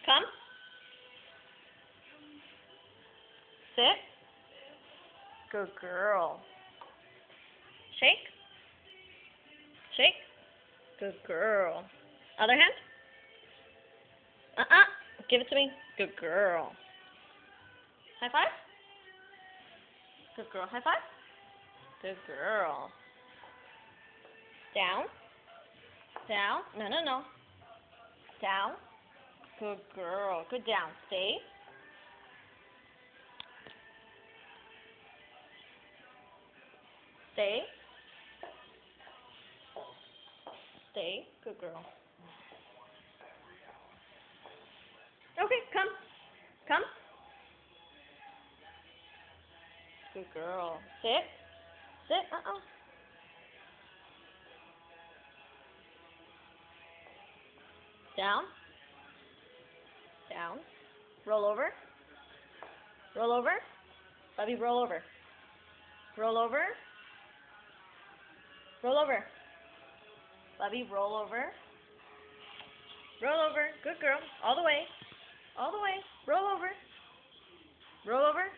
Come. Sit. Good girl. Shake. Shake. Good girl. Other hand. Give it to me. Good girl. High five. Good girl. High five. Good girl. Down. Down. No. Down. Good girl. Good down. Stay. Stay. Stay. Good girl. Okay, come. Come. Good girl. Sit. Sit. Down. Down. Roll over. Roll over. Bubby, roll over. Roll over. Roll over. Bubby, roll over. Roll over. Good girl. All the way. All the way. Roll over. Roll over.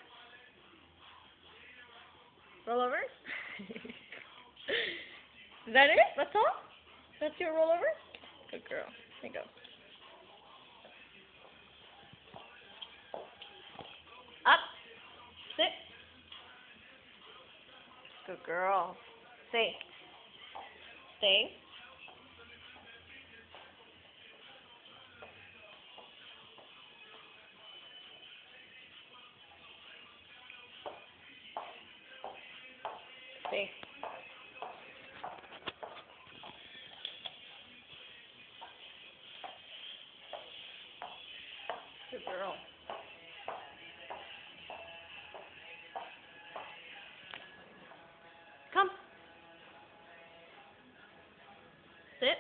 Roll over. Is that it? That's all? That's your roll over? Good girl. There you go. Up. Sit. Good girl. Stay. Stay. Stay. Good girl. Come. Sit.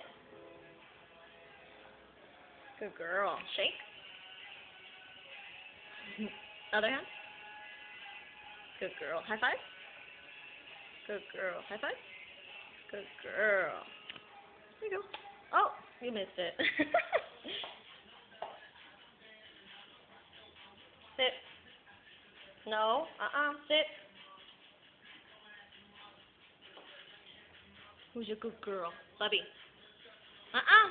Good girl. Shake. Other hand. Good girl. High five. Good girl. High five. Good girl. There you go. Oh, you missed it. Sit. No. Sit. Who's your good girl? Bubby.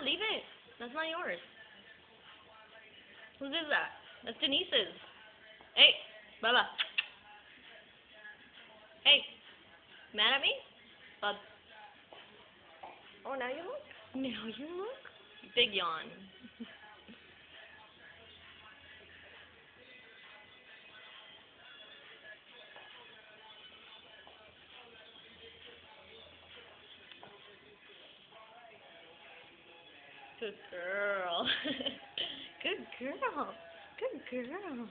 Leave it. That's not yours. Whose is that? That's Denise's. Hey, Bubba. Hey. Mad at me? Bub. Oh, now you look? Now you look? Big yawn. Good girl. Good girl. Good girl.